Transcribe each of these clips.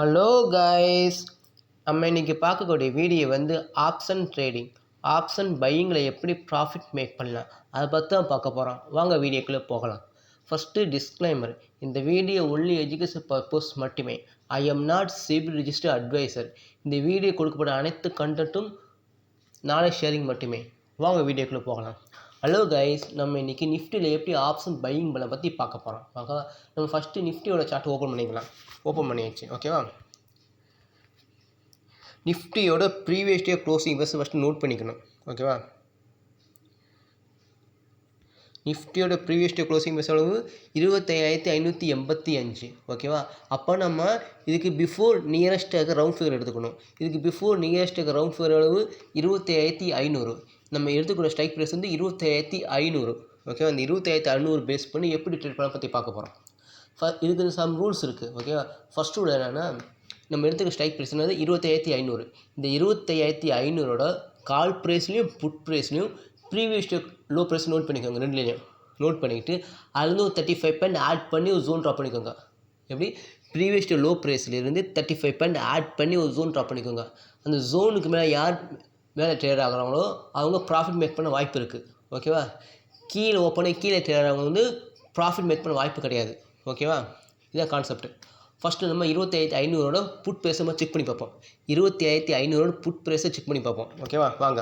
Hello guys, நம்ம இன்றைக்கி பார்க்கக்கூடிய வீடியோ வந்து ஆப்ஷன் ட்ரேடிங். ஆப்ஷன் பையிங்கில் எப்படி ப்ராஃபிட் மேக் பண்ணலாம் அதை பற்றி தான் பார்க்க போகிறோம். வாங்க வீடியோக்குள்ளே போகலாம். ஃபஸ்ட்டு டிஸ்க்ளைமர், இந்த வீடியோ ஒன்லி எஜுகேஷன் பர்பஸ் மட்டுமே. I am not SEBI registered advisor. இந்த வீடியோ கொடுக்கப்பட்ட அனைத்து கண்டென்ட்டும் நாலேஜ் ஷேரிங் மட்டுமே. வாங்க வீடியோக்குள்ளே போகலாம். ஹலோ கைஸ், நம்ம இன்றைக்கி நிஃப்டியில் எப்படி ஆப்ஷன் பையிங் பண்ண பற்றி பார்க்க போகிறோம். ஓகேவா, நம்ம ஃபஸ்ட்டு நிஃப்டியோட சார்ட் ஓப்பன் பண்ணிக்கலாம். ஓப்பன் பண்ணியாச்சு. ஓகேவா, நிஃப்டியோட previous day closing first note பண்ணிக்கணும். ஓகேவா, நிஃப்டியோட ப்ரீவியஸ் டே க்ளோசிங் அளவு 25,585. ஓகேவா, அப்போ நம்ம இதுக்கு பிஃபோர் நியரஸ்ட்டாக ரவுண்ட் ஃபிகர் எடுத்துக்கணும். இதுக்கு பிஃபோர் நியரஸ்ட்டாக ரவுண்ட் ஃபிகர் அளவு 25,500. நம்ம எடுத்துக்கிற ஸ்ட்ரைக் ப்ரைஸ் வந்து 25,500. ஓகேவா, இந்த 25,500 பேஸ் பண்ணி எப்படி ட்ரேட் பண்ண பற்றி பார்க்க போகிறோம். இதுக்கு சம் ரூல்ஸ் இருக்குது. ஓகேவா, ஃபஸ்ட் ரூல் என்னென்னா, நம்ம எடுத்துக்க ஸ்ட்ரைக் ப்ரைஸ் வந்து 25,500. இந்த 25,500ஓட கால் ப்ரைஸ்லையும் புட் ப்ரைஸ்லையும் ப்ரீவியஸ் லோ ப்ரைஸ் நோட் பண்ணிக்கோங்க. ரெண்டுலேயும் நோட் பண்ணிக்கிட்டு அதுலேருந்து ஒரு 35 பாயிண்ட் ஆட் பண்ணி ஒரு ஜோன் ட்ராப் பண்ணிக்கோங்க. எப்படி, ப்ரீவியஸ் லோ ப்ரைஸ்லேருந்து 35 பாயிண்ட் ஆட் பண்ணி ஒரு ஜோன் ட்ராப் பண்ணிக்கோங்க. அந்த ஜோனுக்கு மேலே யார் மேலே ட்ரேட் ஆகிறாங்களோ அவங்க ப்ராஃபிட் மேக் பண்ண வாய்ப்பு இருக்குது. ஓகேவா, கீழே ஓப்பனாக கீழே ட்ரேட் ஆகிறவங்க வந்து ப்ராஃபிட் மேக் பண்ண வாய்ப்பு கிடையாது. ஓகேவா, இதுதான் கான்செப்ட். ஃபஸ்ட்டு நம்ம 25,500ஓட புட் ப்ரைஸை நம்ம செக் பண்ணி பார்ப்போம். 25,500ஓட புட் ப்ரைஸை செக் பண்ணி பார்ப்போம். ஓகேவா, வாங்க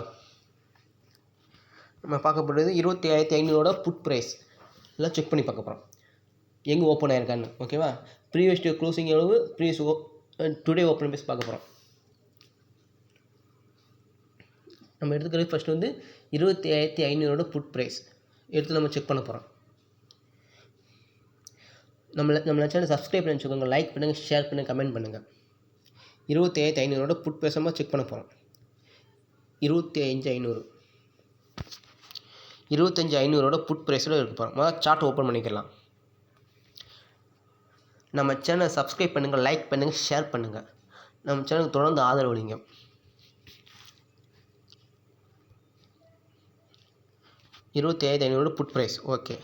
நம்ம பார்க்க போகிறது 25,500ஓட புட் ப்ரைஸ் எல்லாம் செக் பண்ணி பார்க்க போகிறோம். எங்கே ஓப்பன் ஆயிருக்கான்னு. ஓகேவா, ப்ரீவியஸ் டே க்ளோசிங் எவ்வளவு, டுடே ஓப்பன் ப்ரைஸ் பார்க்க போகிறோம். நம்ம எடுத்துக்கிறது ஃபஸ்ட்டு வந்து 25,500ஓட புட் ப்ரைஸ் எடுத்து நம்ம செக் பண்ண போகிறோம். நம்ம சேனல் சப்ஸ்கிரைப் பண்ணி வச்சுக்கோங்க, லைக் பண்ணுங்கள், ஷேர் பண்ணுங்கள், கமெண்ட் பண்ணுங்கள். 25,500ஓட புட் ப்ரைஸமாக செக் பண்ண போகிறோம். 25,500ஓட புட் ப்ரைஸோட இருக்க போகிறோம். முதல்ல சார்ட் ஓப்பன் பண்ணிக்கலாம். நம்ம சேனலை சப்ஸ்கிரைப் பண்ணுங்கள், லைக் பண்ணுங்கள், ஷேர் பண்ணுங்கள். நம்ம சேனலுக்கு தொடர்ந்து ஆதரவு அளிங்க. $25,500 புட் ப்ரைஸ். ஓகே,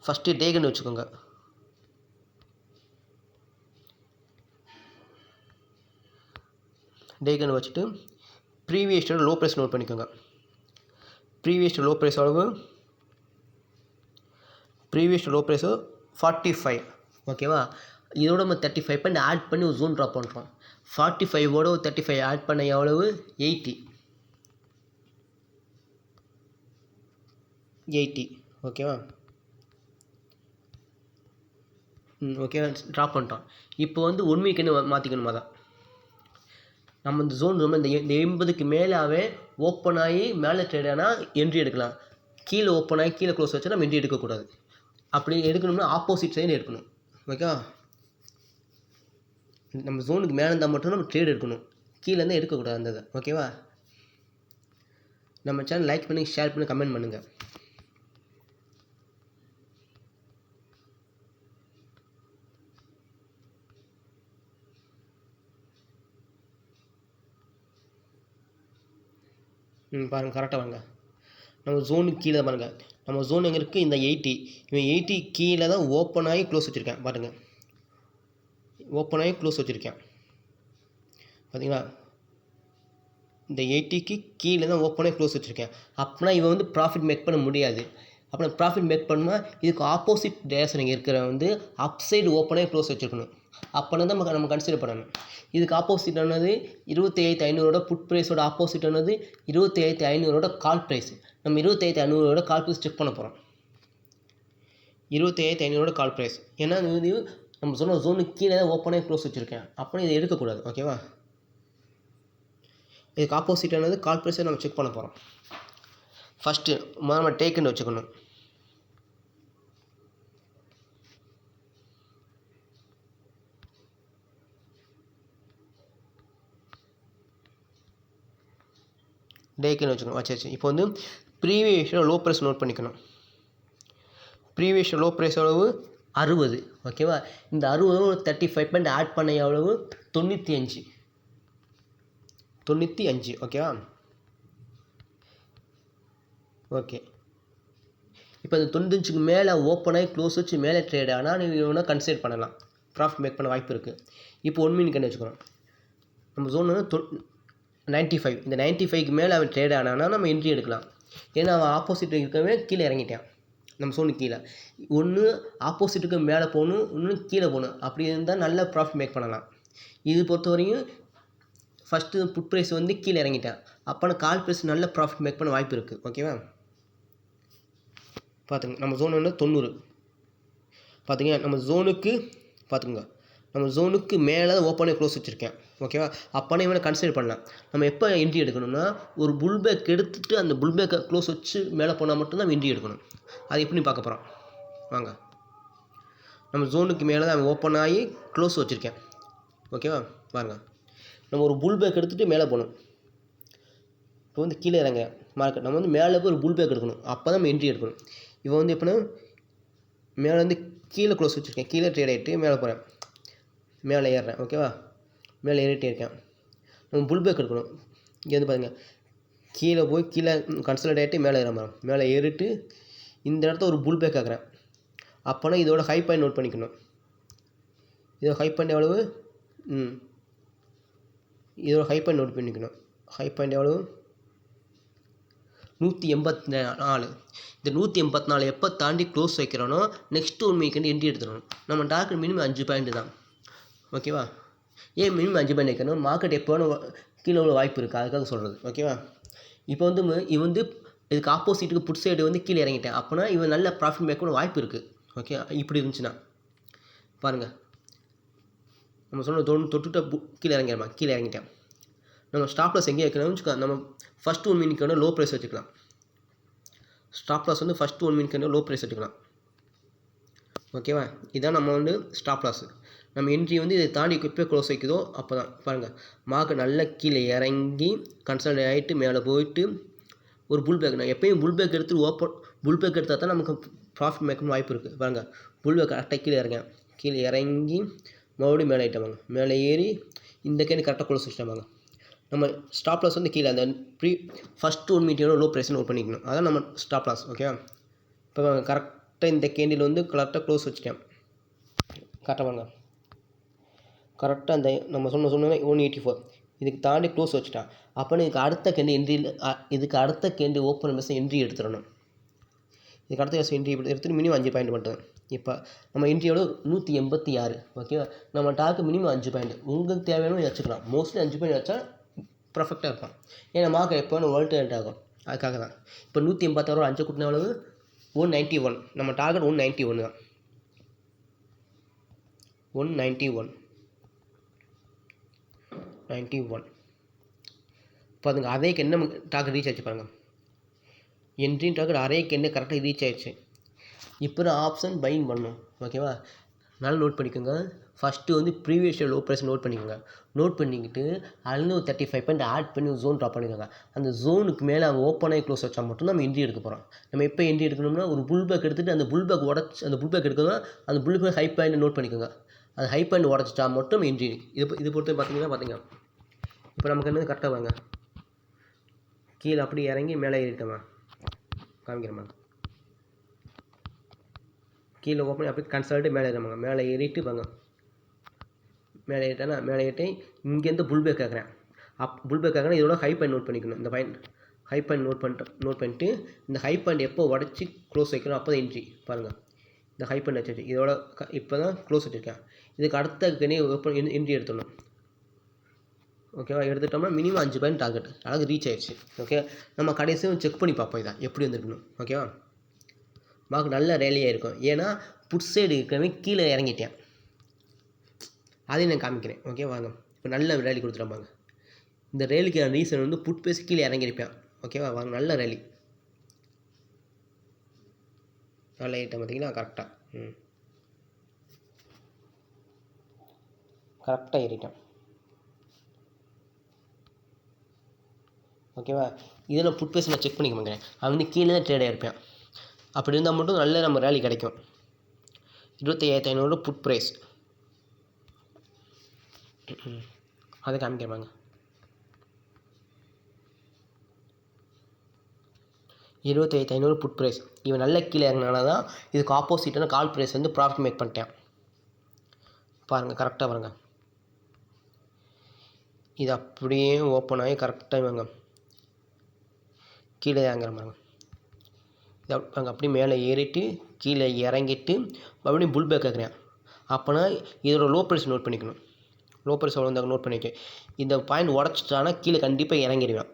ஃபஸ்ட்டு டேகன் வச்சுக்கோங்க. டேகன் வச்சுட்டு ப்ரீவியஸோட லோ ப்ரைஸ் நோட் பண்ணிக்கோங்க. ப்ரீவியஸ் லோ ப்ரைஸ் அளவு 45. ஓகேவா, இதோட நம்ம 35 பாயிண்ட் ஆட் பண்ணி ஒரு ஜோன் ட்ராப் பண்ணுறோம். 45ஓட ஒரு 35 ஆட் பண்ண எவ்வளவு, 80. ஓகேவா, ஓகேவா, ட்ராப் பண்ணிட்டோம். இப்போ வந்து 1 வீக்குன்னு மாற்றிக்கணுமா தான் நம்ம இந்த ஜோன் இந்த 80க்கு மேலாவே ஓப்பன் ஆகி மேலே ட்ரேட் ஆனால் என்ட்ரி எடுக்கலாம். கீழே ஓப்பன் ஆகி கீழே க்ளோஸ் வச்சா நம்ம என்ட்ரி எடுக்கக்கூடாது. அப்படி எடுக்கணும்னா ஆப்போசிட் சைடு எடுக்கணும். ஓகேவா, நம்ம ஜோனுக்கு மேலே இருந்தால் மட்டும் நம்ம ட்ரேட் எடுக்கணும், கீழே இருந்தால் எடுக்கக்கூடாது அந்த இதை. ஓகேவா, நம்ம சேனல் லைக் பண்ணி, ஷேர் பண்ணி, கமெண்ட் பண்ணுங்கள். பாருங்கள், கரெக்டாக வாங்க. நம்ம ஜோனுக்கு கீழே பாருங்கள். நம்ம ஜோன் எங்கே இருக்குது, இந்த 80. இவன் 80 கீழே தான் ஓப்பன் ஆகி க்ளோஸ் வச்சுருக்கேன். பாருங்கள், ஓப்பன் ஆகி க்ளோஸ் வச்சுருக்கேன். பார்த்தீங்களா, இந்த 80க்கு கீழே தான் ஓப்பன் ஆகி க்ளோஸ் வச்சுருக்கேன். அப்படின்னா இவன் வந்து ப்ராஃபிட் மேக் பண்ண முடியாது. அப்புறம் ப்ராஃபிட் மேக் பண்ணால் இதுக்கு ஆப்போசிட் டேரக்ஷன் இங்கே இருக்கிற வந்து அப்சைடு ஓப்பன் ஆகி க்ளோஸ் வச்சுருக்கணும். அப்போனா தான் நம்ம கன்சிடர் பண்ணணும். இதுக்கு ஆப்போசிட் ஆனது 25,500ஓட புட் ப்ரைஸோட ஆப்போசிட் ஆனது 25,500ஓட கால் ப்ரைஸ். நம்ம 25,500ஓட கால் ப்ரைஸ் செக் பண்ண போகிறோம். 25,500ஓட கால் ப்ரைஸ். ஏன்னா இது நம்ம சொன்ன ஜோனுக்கு கீழே தான் ஓப்பனாக க்ளோஸ் வச்சுருக்கேன். அப்போ இதை எடுக்கக்கூடாது. ஓகேவா, இதுக்கு ஆப்போசிட் ஆனது கால் ப்ரைஸை நம்ம செக் பண்ண போகிறோம். ஃபஸ்ட்டு நம்ம டேக்குன்னு வச்சுக்கணும். டேக்குன்னு வச்சுக்கணும். வச்சாச்சு. இப்போ வந்து ப்ரீவியஸோட லோ ப்ரைஸ் நோட் பண்ணிக்கணும். ப்ரீவியஸ் லோ ப்ரைஸ் அளவு 60. ஓகேவா, இந்த 60 ஒரு 35 பாயிண்ட் ஆட் பண்ண எவ்வளவு, 95. ஓகேவா, ஓகே. இப்போ அந்த 95க்கு மேலே ஓப்பன் ஆகி க்ளோஸ் வச்சு மேலே ட்ரேட் ஆனால் நீங்கள் வேணால் கன்சிடர் பண்ணலாம். ப்ராஃபிட் மேக் பண்ண வாய்ப்பு இருக்குது. இப்போ 1 மினிட் கேண்டில் வச்சுக்கிறோம். நம்ம ஜோன் வந்து 95. இந்த 95க்கு மேலே அவன் ட்ரேட் ஆனானா நம்ம என்ட்ரி எடுக்கலாம். ஏன்னா அவன் ஆப்போசிட் இருக்கவே கீழே இறங்கிட்டான். நம்ம ஜோனுக்கு கீழே ஒன்று ஆப்போசிட்டுக்கு மேலே போகணும், இன்னும் கீழே போகணும். அப்படி இருந்தால் நல்ல ப்ராஃபிட் மேக் பண்ணலாம். இது பொறுத்தவரையும் ஃபஸ்ட்டு புட் ப்ரைஸ் வந்து கீழே இறங்கிட்டேன். அப்போனா கால் ப்ரைஸ் நல்ல ப்ராஃபிட் மேக் பண்ண வாய்ப்பு இருக்குது. ஓகேவா? பார்த்துங்க, நம்ம ஜோன் வந்து 90. பார்த்துங்க, நம்ம ஜோனுக்கு பார்த்துங்க, நம்ம ஜோனுக்கு மேலே ஓப்பனே க்ளோஸ் வச்சுருக்கேன். ஓகேவா? அப்போனா இவனை கன்சிடர் பண்ணலாம். நம்ம எப்போ என்ட்ரி எடுக்கணும்னா ஒரு புல் பேக் எடுத்துகிட்டு அந்த புல் பேக்கை க்ளோஸ் வச்சு மேலே போனால் மட்டும்தான் என்ட்ரி எடுக்கணும். அது எப்படி பார்க்க போகிறோம் வாங்க. நம்ம ஜோனுக்கு மேலே தான் அவன் ஓப்பன் ஆகி க்ளோஸ் வச்சுருக்கேன். ஓகேவா? பாருங்கள், நம்ம ஒரு புல் பேக் எடுத்துகிட்டு மேலே போகணும். இப்போ வந்து கீழே இறங்க மார்க்கெட் நம்ம வந்து மேலே போய் ஒரு புல் பேக் எடுக்கணும். அப்போ தான் நம்ம என்ட்ரி எடுக்கணும். இவன் வந்து எப்படின்னா மேலே வந்து கீழே க்ளோஸ் வச்சுருக்கேன், கீழே ட்ரேட் ஆகிட்டு மேலே போகிறேன், மேலே ஏறுறேன். ஓகேவா? மேலே ஏறிட்டே இருக்கேன். நம்ம புல் பேக் எடுக்கணும். இங்கே வந்து பாருங்கள், கீழே போய் கீழே கன்சல்ட் ஆகிட்டு மேலே ஏற மரம், மேலே ஏறிட்டு இந்த இடத்த ஒரு புல் பேக் ஆக்குறேன். அப்போனா இதோட ஹை பாயிண்ட் நோட் பண்ணிக்கணும். இதோட ஹை பாயிண்ட் எவ்வளவு? இதோட ஹை பாயிண்ட் நோட் பண்ணிக்கணும். ஹை பாயிண்ட் எவ்வளவு? 184. இந்த 184 எப்போ தாண்டி க்ளோஸ் வைக்கிறோனோ நெக்ஸ்ட்டு 1 மினிட் என்ட்ரி எடுத்துடணும். நம்ம டார்கெட் மினிமம் 5 பாயிண்ட் தான். ஓகேவா? ஏன் மினிமம் 5 பாயிண்ட் வைக்கணும்? மார்க்கெட் எப்போ கீழே உள்ள வாய்ப்பு இருக்குது, அதுக்காக சொல்கிறது. ஓகேவா? இப்போ வந்து இவன் வந்து இதுக்கு ஆப்போசிட்டுக்கு புட் சைடு வந்து கீழே இறங்கிட்டேன். அப்போனா இவன் நல்ல ப்ராஃபிட் மேக் பண்ண வாய்ப்பு இருக்குது. ஓகே, இப்படி இருந்துச்சுன்னா பாருங்கள், நம்ம சொன்ன தொட்டுட்ட கீழே இறங்கிட்டேன். நம்ம ஸ்டாப் லாஸ் எங்கே வைக்கணும்னு வச்சுக்கலாம். நம்ம ஃபஸ்ட்டு 1 மினிட்க்கு லோ ப்ரைஸ் வச்சுக்கலாம். ஸ்டாப் லாஸ் வந்து ஃபஸ்ட்டு 1 மினிட்க்கு லோ ப்ரைஸ் வச்சுக்கலாம். ஓகேவா? இதான் நம்ம வந்து ஸ்டாப் லாஸ். நம்ம என்ட்ரி வந்து இதை தாண்டி எப்போ க்ளோஸ் வைக்குதோ அப்போ தான் பாருங்கள், மார்க்கெட் நல்லா கீழே இறங்கி கன்சல்ட் ஆகிட்டு மேலே போயிட்டு ஒரு புல் பேக். நான் எப்பயும் புல் பேக் எடுத்து புல் பேக் எடுத்தால் தான் நமக்கு ப்ராஃபிட் மேக்கணும் வாய்ப்பு இருக்குது. பாருங்கள், புல் பேக் கரெக்டாக கீழே இறங்கி மறுபடியும் மேலே ஆகிட்டோம். மேலே ஏறி இந்த கேண்டு கரெக்டாக க்ளோஸ் வச்சுட்டாங்க. நம்ம ஸ்டாப் லாஸ் வந்து கீழே அந்த ஃபஸ்ட்டு 1 மினிட்டோட லோ ப்ரைஸ் நோட் பண்ணிக்கணும். அதான் நம்ம ஸ்டாப் லாஸ். ஓகே, இப்போ கரெக்டாக இந்த கேண்டில் வந்து கரெக்டாக க்ளோஸ் வச்சுட்டேன். கரெக்டாக பாருங்க, கரெக்டாக அந்த நம்ம சொன்ன 184 இதுக்கு தாண்டி க்ளோஸ் வச்சுட்டான். அப்போ இதுக்கு அடுத்த கேண்டு ஓப்பன் மெஸ் என்ட்ரி எடுத்துடணும். இதுக்கு அடுத்த வருஷம் என்ட்ரி எடுத்துகிட்டு மினிமம் 5 பாயிண்ட் மட்டும். இப்போ நம்ம என்ட்ரியோட 186. ஓகேவா? நம்ம டாக்கு மினிமம் 5 பாயிண்ட். உங்களுக்கு தேவையான வச்சுக்கலாம். மோஸ்ட்லி 5 பாயிண்ட் வச்சா பர்ஃபெக்டாக இருக்கும். ஏன்னா மார்க்கெட் எப்போ வேணும் வோல்டேட் ஆகும், அதுக்காக தான். இப்போ 186 5 கூட்டின எவ்வளவு? 191. நம்ம டார்கெட் 191 தான். 191 இப்போ அதுங்க அதே என்ன டார்கெட் ரீச் ஆச்சு பாருங்கள். என்ட்ரின் டார்கெட் அரே என்ன கரெக்டாக ரீச் ஆயிடுச்சு. இப்போ தான் ஆப்ஷன் பைன் பண்ணணும். ஓகேவா? நல்லா நோட் பண்ணிக்கோங்க. ஃபஸ்ட்டு வந்து ப்ரீவியஸ் லோ ப்ரைஸ் நோட் பண்ணிக்கோங்க. நோட் பண்ணிக்கிட்டு அதில் ஒரு 35 பாயிண்ட் ஆட் பண்ணி ஒரு ஜோன் ட்ராப் பண்ணிக்கோங்க. அந்த ஜோனுக்கு மேலே அவங்க ஓப்பனாகி க்ளோஸ் வச்சா மட்டும் நம்ம என்ட்ரி எடுக்க போகிறோம். நம்ம எப்போ என்ட்ரி எடுக்கணும்னா ஒரு புல் பேக் எடுத்துகிட்டு அந்த புல் பேக் உடச்சி அந்த புல் பேக் எடுக்கணும். அந்த pull back high point note பண்ணிக்கோங்க. அது ஹை பாயிண்ட் உடச்சிட்டா மட்டும் என்ட்ரி. இது பொறுத்து பார்த்தீங்க இப்போ நமக்கு என்னது கரெக்டாக வாங்க, கீழே அப்படி இறங்கி மேலே ஏறிட்டோமா காமிக்கிறேம்மா. கீழே ஓப்பன் அப்படி கன்சல்ட்டு மேலே ஏறாங்க. மேலே ஏறிட்டு வாங்க, மேலே ஏறிட்டேன்னா மேலே ஏறிட்டு இங்கேருந்து புல் பேக் ஆக்குறேன். Pull back ஆக்குறேன். இதோட ஹை பாயிண்ட் நோட் பண்ணிக்கணும். இந்த பாயிண்ட் ஹை பாயிண்ட் நோட் பண்ணிட்டு இந்த ஹை பாயிண்ட் எப்போ உடச்சி க்ளோஸ் வைக்கணும் அப்போ தான் என்ட்ரி. பாருங்கள், இந்த ஹை பாயிண்ட் வச்சு இதோட இப்போ தான் க்ளோஸ் வச்சுருக்கேன். இதுக்கு அடுத்த ஓப்பன் என்ட்ரி எடுத்துடணும். ஓகேவா? எடுத்துட்டோம்னா மினிமம் 5 பாயிண்ட் டார்கெட் அழகு ரீச் ஆயிடுச்சு. ஓகே, நம்ம கடைசியும் செக் பண்ணி பார்ப்போம் இதான் எப்படி வந்துருக்கணும். ஓகேவா? மார்க் நல்ல ரேலியாக இருக்கும். ஏன்னா புட் சைடு இருக்கிறவங்க கீழே இறங்கிட்டேன், அதையும் நான் காமிக்கிறேன். ஓகே வாங்க, இப்போ நல்ல ரேலி கொடுத்துருப்பாங்க. இந்த ரேலிக்கான ரீசன் வந்து புட் பேசி கீழே இறங்கியிருப்பேன். ஓகேவா? வாங்க, நல்ல ரேலி நல்ல ஐட்டம் பார்த்தீங்கன்னா கரெக்டாக கரெக்டாக ஏறிட்டேன். ஓகேவா? இதில் புட் பேஸ் நான் செக் பண்ணிக்க மாட்டேன். அவன் வந்து கீழே தான் ட்ரேட் ஆகிருப்பேன். அப்படி இருந்தால் மட்டும் நல்ல நம்ம ரேலி கிடைக்கும். 25,500 புட் ப்ரைஸ் அதை காமிக்கிறேன். 25,500 புட் ப்ரைஸ். இவன் நல்ல கீழே இறங்கினால தான் இதுக்கு ஆப்போசிட்டான கால் ப்ரைஸ் வந்து ப்ராஃபிட் மேக் பண்ணிட்டேன். பாருங்கள் கரெக்டாக பாருங்கள். இது அப்படியே ஓப்பன் ஆகி கரெக்டாக வாங்க கீழே இறங்குற பாருங்க. இது பாருங்க அப்படியே மேலே ஏறிட்டு கீழே இறங்கிட்டு மறுபடியும் புல் பேக் கேட்குறேன். அப்போனா இதோட லோ ப்ரைஸ் நோட் பண்ணிக்கணும். லோ ப்ரைஸ் எவ்வளோ இருந்தால் நோட் பண்ணிக்க. இந்த பாயிண்ட் உடச்சிட்டானா கீழே கண்டிப்பாக இறங்கிடுவேன்.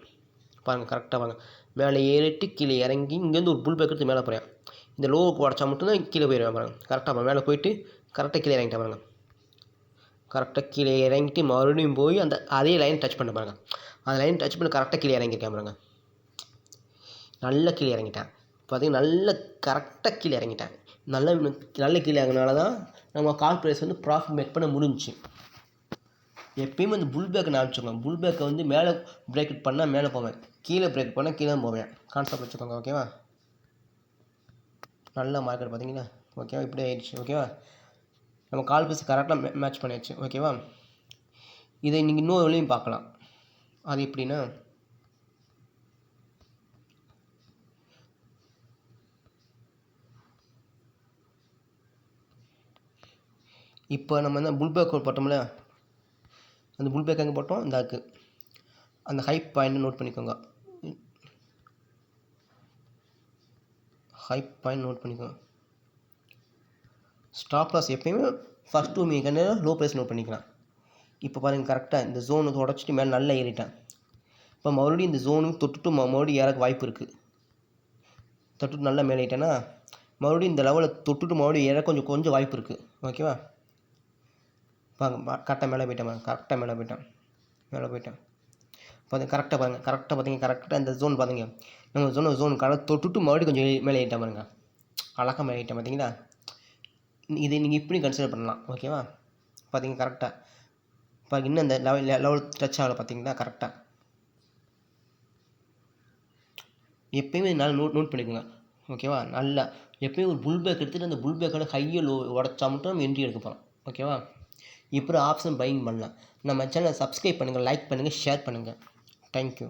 பாருங்கள் கரெக்டாக வாங்க. மேலே ஏறிட்டு கீழே இறங்கி இங்கேருந்து ஒரு புல் பேக் எடுத்து மேலே போகிறேன். இந்த லோவுக்கு உடச்சா மட்டும்தான் கீழே போயிடுவேன் பாருங்கள். கரெக்டாக மேலே போயிட்டு கரெக்டாக கீழே இறங்கிட்டேன் பாருங்கள். கரெக்டாக கீழே இறங்கிட்டு மறுபடியும் போய் அந்த அதே லைன் டச் பண்ண பாருங்கள். அந்த லைன் டச் பண்ணி கரெக்டாக கீழே இறங்கியிருக்கேன் பாருங்கள். நல்ல கீழே இறங்கிட்டேன். பார்த்தீங்கன்னா நல்ல கரெக்டாக கீழே இறங்கிட்டேன். நல்ல கீழே இறங்கினால தான் நம்ம கால் ப்ரைஸ் வந்து ப்ராஃபிட் மேக் பண்ண முடிஞ்சிச்சு. எப்பயுமே அந்த புல் பேக்கை நான் வச்சுக்கோங்க. புல் பேக்கை வந்து மேலே பிரேக் பண்ணால் மேலே போவேன், கீழே பிரேக் பண்ணால் கீழே போவேன். கான்செப்ட் வச்சுக்கோங்க. ஓகேவா? நல்ல மார்க்கெட் பார்த்தீங்கன்னா ஓகேவா? இப்படி ஆயிடுச்சு. ஓகேவா? நம்ம கால் ப்ரைஸ் கரெக்டாக மேட்ச் பண்ணியாச்சு. ஓகேவா? இதை நீங்கள் இன்னொரு வழியும் பார்க்கலாம். அது எப்படின்னா, இப்போ நம்ம என்ன புல் பேக் போட்டோம்ல, அந்த புல் பேக் எங்கே போட்டோம்? இந்த இருக்குது அந்த ஹை பாயிண்ட் நோட் பண்ணிக்கோங்க. ஹை பாயிண்ட் நோட் பண்ணிக்கோங்க. ஸ்டாப் லாஸ் எப்பயுமே first 2 minute low price note பண்ணிக்கலாம். இப்போ பாருங்கள் கரெக்டாக இந்த ஜோனை உடச்சிட்டு மேலே நல்லா ஏறிட்டேன். இப்போ மறுபடியும் இந்த ஜோனுக்கு தொட்டுட்டு மறுபடியும் ஏறக்கு வாய்ப்பு இருக்குது. தொட்டுட்டு நல்லா மேலே ஏறிட்டேன்னா மறுபடியும் இந்த லெவலில் தொட்டுட்டு மறுபடியும் ஏற கொஞ்சம் வாய்ப்பு இருக்குது. ஓகேவா? பாருங்க கரெக்டாக மேலே போயிட்டேன். பார்த்து கரெக்டாக பாருங்கள். கரெக்டாக இந்த ஜோன் பார்த்தீங்க. நம்ம ஜோன் கரெக்டாக தொட்டுட்டு மறுபடியும் கொஞ்சம் மேலே ஏறிட்டேன் பாருங்கள். அழகாக மேலே ஏறிட்டேன். பார்த்தீங்களா? இதை நீங்கள் இப்படி கன்சிடர் பண்ணலாம். ஓகேவா? பார்த்தீங்க கரெக்டாக பாருங்க. இன்னும் இந்த லெவல் டச் ஆகலை. பார்த்தீங்களா? கரெக்டாக எப்பயுமே நல்லா நோட் பண்ணிக்கோங்க. ஓகேவா? நல்லா எப்பயும் ஒரு புல் பேக் எடுத்துகிட்டு அந்த புல் பேக்கோட ஹையை லோ உடச்சா மட்டும் நம்ம என்ட்ரி எடுக்க போகிறோம். ஓகேவா? இப்படி ஆப்ஷன் பையிங் பண்ணலாம். நம்ம சேனலை சப்ஸ்கிரைப் பண்ணுங்கள், லைக் பண்ணுங்கள், ஷேர் பண்ணுங்கள். தேங்க்யூ.